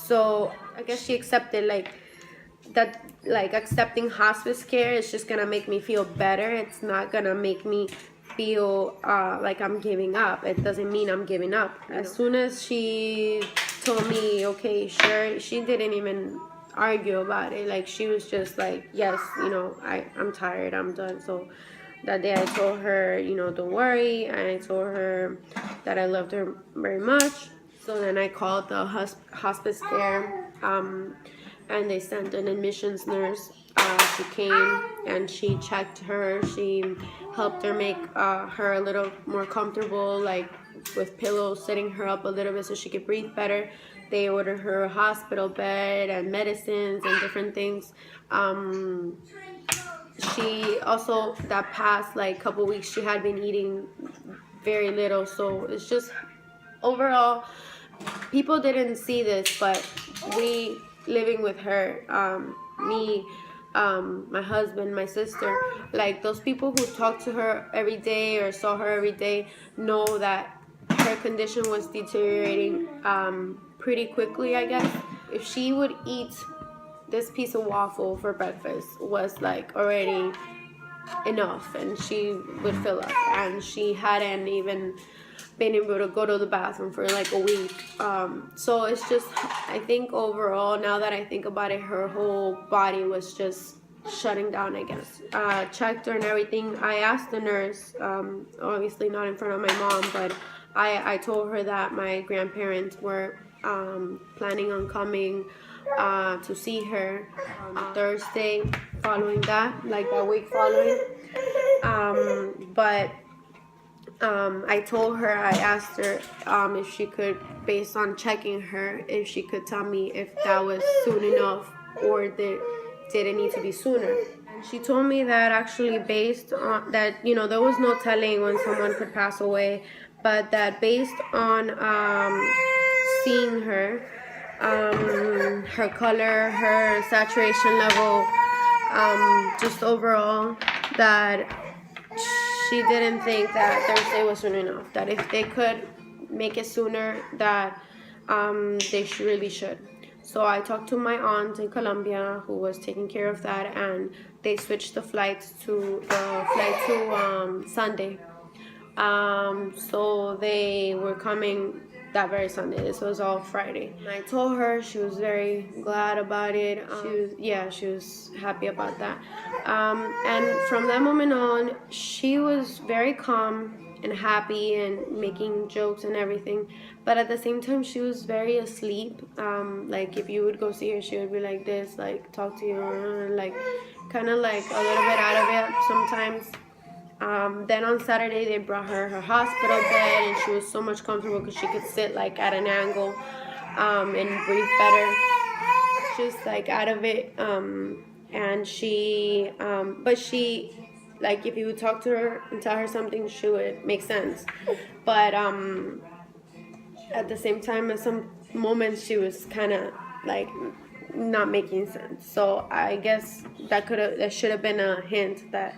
So I guess she accepted like that, like accepting hospice care is just gonna make me feel better. It's not gonna make me feel like I'm giving up. It doesn't mean I'm giving up. As soon as she told me, okay, sure, she didn't even argue about it. Like she was just like, yes, I'm tired, I'm done. So that day I told her, don't worry, and I told her that I loved her very much. So then I called the hospice care, and they sent an admissions nurse. She came and she checked her. She helped her make her a little more comfortable, like with pillows, sitting her up a little bit so she could breathe better. They ordered her a hospital bed and medicines and different things. She also, that past like couple weeks, she had been eating very little. So it's just overall, people didn't see this, but we living with her, me, my husband, my sister, like those people who talked to her every day or saw her every day know that her condition was deteriorating pretty quickly, I guess. If she would eat this piece of waffle for breakfast was like already enough, and she would fill up, and she hadn't even been able to go to the bathroom for like a week. So it's just, I think overall, now that I think about it, her whole body was just shutting down, I guess. Checked her and everything. I asked the nurse, obviously not in front of my mom, but I told her that my grandparents were planning on coming to see her on Thursday following that, like that week following. But I told her, I asked her if she could, based on checking her, if she could tell me if that was soon enough or did it need to be sooner. And she told me that actually based on that, there was no telling when someone could pass away, but that based on seeing her, her color, her saturation level, just overall, that she didn't think that Thursday was soon enough. That if they could make it sooner, that they really should. So I talked to my aunt in Colombia who was taking care of that, and they switched the flight to Sunday. So they were coming that very Sunday. This was all Friday. And I told her, she was very glad about it. She was happy about that. And from that moment on, she was very calm and happy and making jokes and everything. But at the same time, she was very asleep. Like if you would go see her, she would be like this, like talk to you, and like kind of like a little bit out of it sometimes. Then on Saturday they brought her hospital bed, and she was so much comfortable because she could sit like at an angle and breathe better, just like out of it. And she but she, like if you would talk to her and tell her something, she would make sense. But at the same time, at some moments she was kind of like not making sense. So I guess that should have been a hint that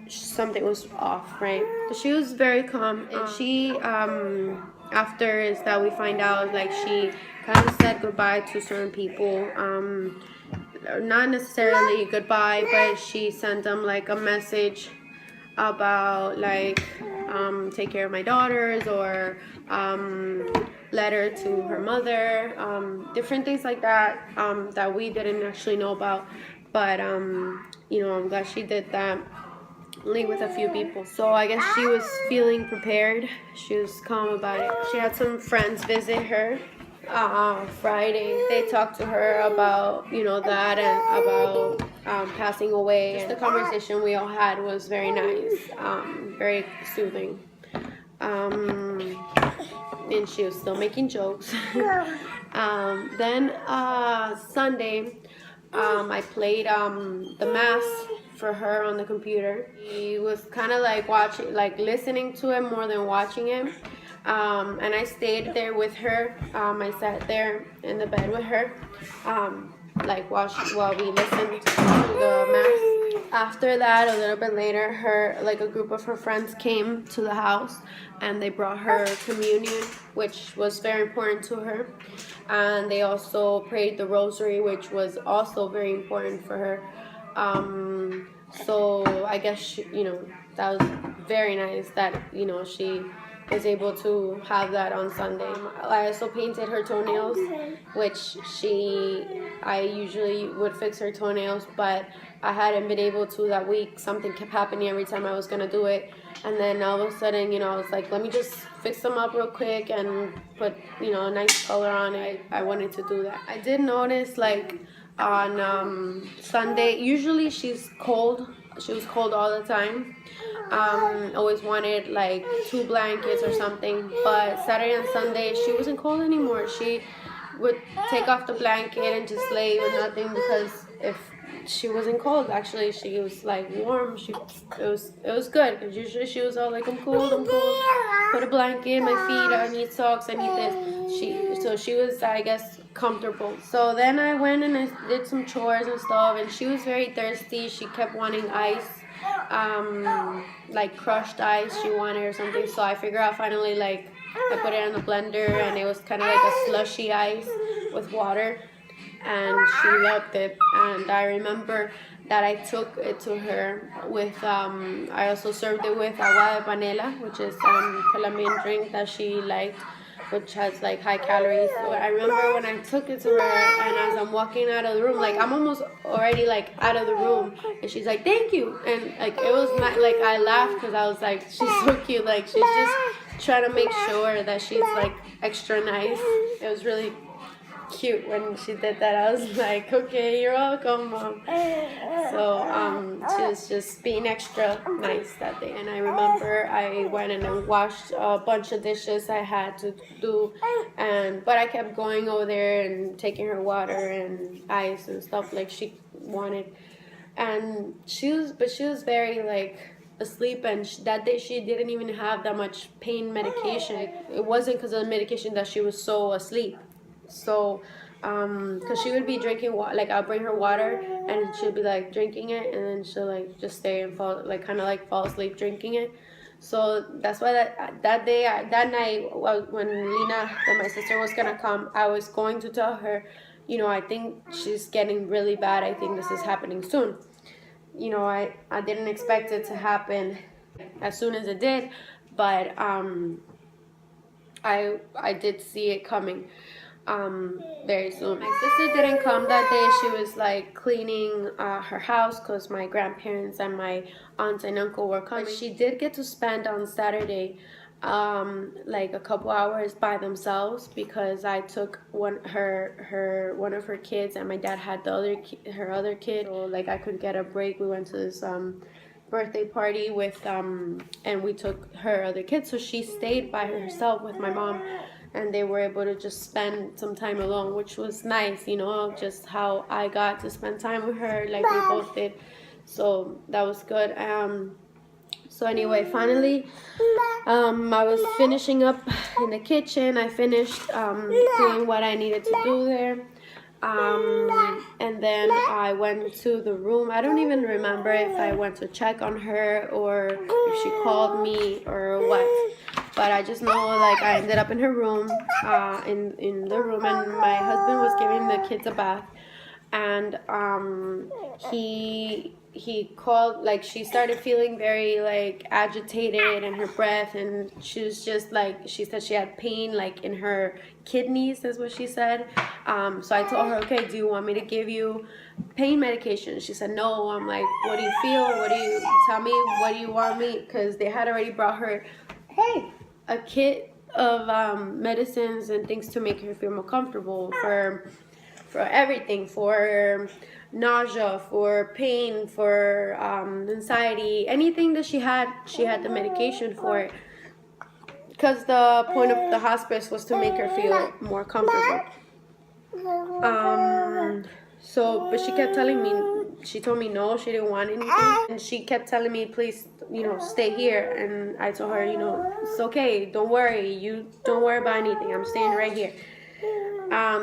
something was off, right? But she was very calm, and she after is that we find out, like she kind of said goodbye to certain people, not necessarily goodbye, but she sent them like a message about like take care of my daughters, or letter to her mother, different things like that, that we didn't actually know about. But I'm glad she did that, only with a few people. So I guess she was feeling prepared. She was calm about it. She had some friends visit her Friday. They talked to her about that, and about passing away. Just the conversation we all had was very nice, very soothing. And she was still making jokes. Then Sunday, I played the mass for her on the computer. She was kind of like listening to it more than watching it. And I stayed there with her. I sat there in the bed with her, while we listened to the mass. After that, a little bit later, a group of her friends came to the house, and they brought her communion, which was very important to her. And they also prayed the rosary, which was also very important for her. So I guess that was very nice that she was able to have that on Sunday. I also painted her toenails, which I usually would fix her toenails, but I hadn't been able to that week. Something kept happening every time I was gonna do it, and then all of a sudden, I was like, let me just fix them up real quick and put a nice color on it. I wanted to do that. I did notice on Sunday, usually she's cold. She was cold all the time. Always wanted 2 blankets or something, but Saturday and Sunday she wasn't cold anymore. She would take off the blanket and just lay with nothing, because if she wasn't cold, actually she was warm. It was good, because usually she was all like, I'm cold, put a blanket, my feet, I need socks, I need this. So she was, I guess, comfortable. So then I went and I did some chores and stuff, and she was very thirsty. She kept wanting ice, crushed ice she wanted or something. So I figured out finally, I put it in the blender, and it was kind of like a slushy ice with water, and she loved it. And I remember that I took it to her with, I also served it with agua de panela, which is Colombian drink that she liked, which has high calories. So I remember when I took it to her, and as I'm walking out of the room, I'm almost already out of the room, and she's like, thank you. And it was not I laughed, because I was like, she's so cute. She's just trying to make sure that she's extra nice. It was really cute when she did that. I was like, okay, you're welcome, Mom. So she was just being extra nice that day. And I remember I went and I washed a bunch of dishes I had to do, but I kept going over there and taking her water and ice and stuff she wanted. And she was very asleep, and that day she didn't even have that much pain medication. It wasn't because of the medication that she was so asleep. So, because she would be drinking water, I'll bring her water, and she'll be drinking it, and then she'll just stay and fall, kind of fall asleep drinking it. So that's why that night when Lena, when my sister was gonna come, I was going to tell her, I think she's getting really bad. I think this is happening soon. I didn't expect it to happen as soon as it did, but I did see it coming very soon. My sister didn't come that day. She was cleaning her house, because my grandparents and my aunt and uncle were coming. But she did get to spend on Saturday a couple hours by themselves, because I took one of her kids, and my dad had her other kid. So I could get a break. We went to this birthday party with and we took her other kids, so she stayed by herself with my mom, and they were able to just spend some time alone, which was nice, just how I got to spend time with her we both did. So that was good. So anyway, finally, I was finishing up in the kitchen. I finished doing what I needed to do there. And then I went to the room. I don't even remember if I went to check on her or if she called me or what. But I just know I ended up in her room, in the room, and my husband was giving the kids a bath, and he called, she started feeling very agitated in her breath, and she was just she said she had pain in her kidneys, is what she said. So I told her, okay, do you want me to give you pain medication? She said no. I'm like, what do you feel? Tell me, what do you want me? Because they had already brought her a kit of medicines and things to make her feel more comfortable for everything, for nausea, for pain, for anxiety, anything that she had the medication for it, because the point of the hospice was to make her feel more comfortable. So, but she kept telling me, she told me no, she didn't want anything, and she kept telling me, please, stay here. And I told her, it's okay, don't worry, you don't worry about anything, I'm staying right here.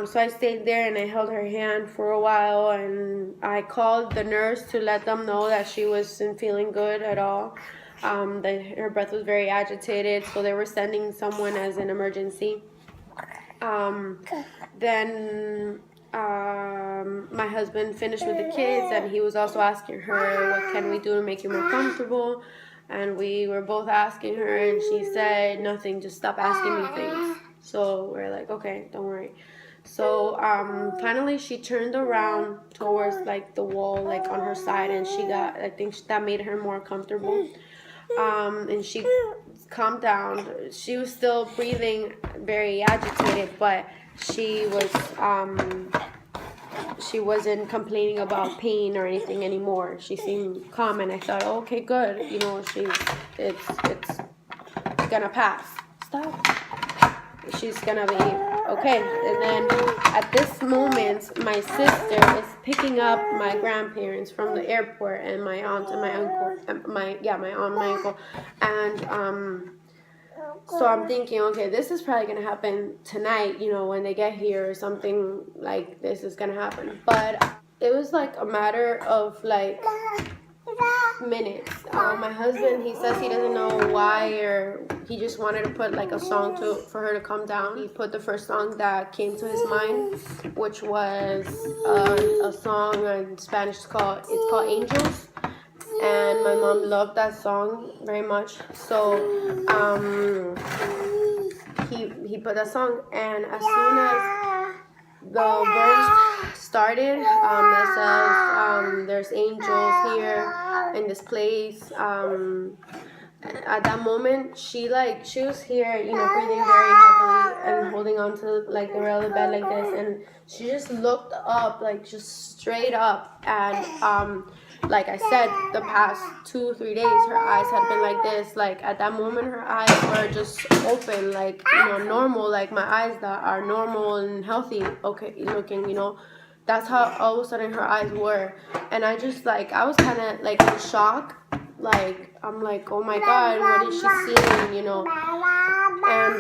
So I stayed there and I held her hand for a while, and I called the nurse to let them know that she wasn't feeling good at all. That her breath was very agitated, so they were sending someone as an emergency. Then my husband finished with the kids, and he was also asking her, what can we do to make you more comfortable? And we were both asking her, and she said, nothing, just stop asking me things. So we're like, okay, don't worry. So finally she turned around towards like the wall, like on her side, and she got, I think that made her more comfortable. And she calmed down. She was still breathing very agitated, but she wasn't complaining about pain or anything anymore. She seemed calm, and I thought, oh, okay, good. You know, it's gonna pass. Stop. She's gonna be okay. And then at this moment, my sister is picking up my grandparents from the airport, and my aunt and my uncle, my aunt and my uncle, and so I'm thinking, okay, this is probably gonna happen tonight, you know, when they get here, or something like this is gonna happen. But it was like a matter of like minutes. My husband, he says he doesn't know why, or he just wanted to put like a song for her to come down. He put the first song that came to his mind, which was a song in Spanish. It's called Angels, and my mom loved that song very much. So he put that song, and as soon as the verse started, that says there's angels here in this place. At that moment, she was here, you know, breathing very heavily and holding on to like the rail of the bed like this, and she just looked up, like just straight up, and like I said, the past 2-3 days, her eyes had been like this. Like at that moment, her eyes were just open, like, you know, normal, like my eyes that are normal and healthy, okay, looking, you know. That's how all of a sudden her eyes were, and I just like, I was kind of like in shock. Like, I'm like, oh my God, what is she seeing, you know? And,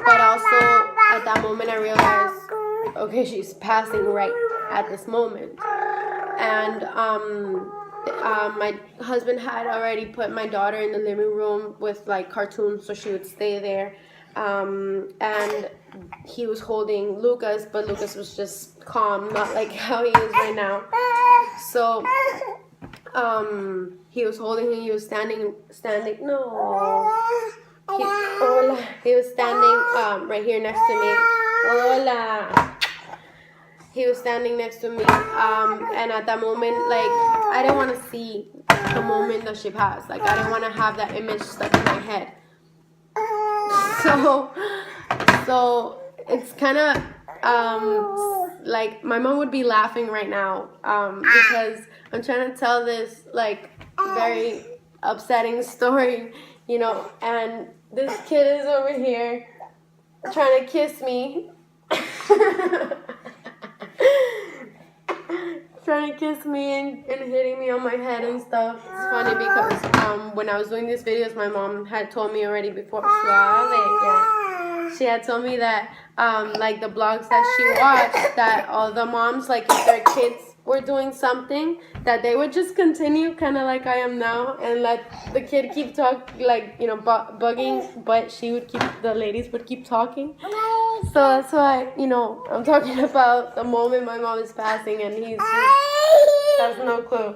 but also at that moment I realized, okay, she's passing right at this moment. And, my husband had already put my daughter in the living room with like cartoons, so she would stay there. And he was holding Lucas, but Lucas was just calm, not like how he is right now. So, he was holding him, he was standing, no. He was standing right here next to me. Hola. He was standing next to me, and at that moment, like, I didn't want to see the moment that she passed. Like, I didn't want to have that image stuck in my head. So it's kind of like my mom would be laughing right now, because I'm trying to tell this like very upsetting story, you know, and this kid is over here trying to kiss me. Trying to kiss me and hitting me on my head and stuff. It's funny because when I was doing these videos, my mom had told me already before. She had told me that like the blogs that she watched, that all the moms, like if their kids were doing something, that they would just continue kind of like I am now, and let the kid keep talking, like, you know, bugging, but the ladies would keep talking. So that's why, you know, I'm talking about the moment my mom is passing, and he's just has no clue.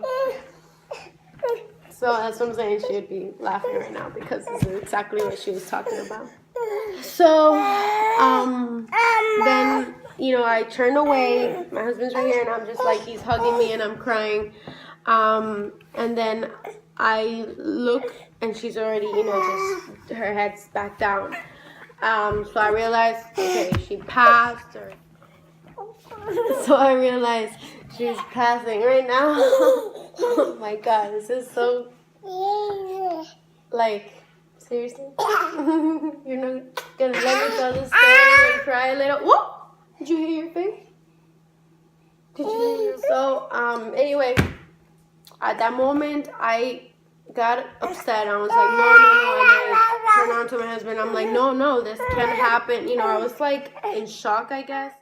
So that's what I'm saying. She would be laughing right now because this is exactly what she was talking about. So then, you know, I turn away. My husband's right here, and I'm just like, he's hugging me, and I'm crying. And then I look, and she's already, you know, just her head's back down. So I realized, okay, she passed. So I realized she's passing right now. Oh my God, this is so, like, seriously? You're not gonna let me tell this story and cry a little? Whoa! Did you hear your face? Did you hear your? So, anyway, at that moment, I got upset. I was like, no. And I turned on to my husband. I'm like, no, this can't happen. You know, I was like in shock, I guess.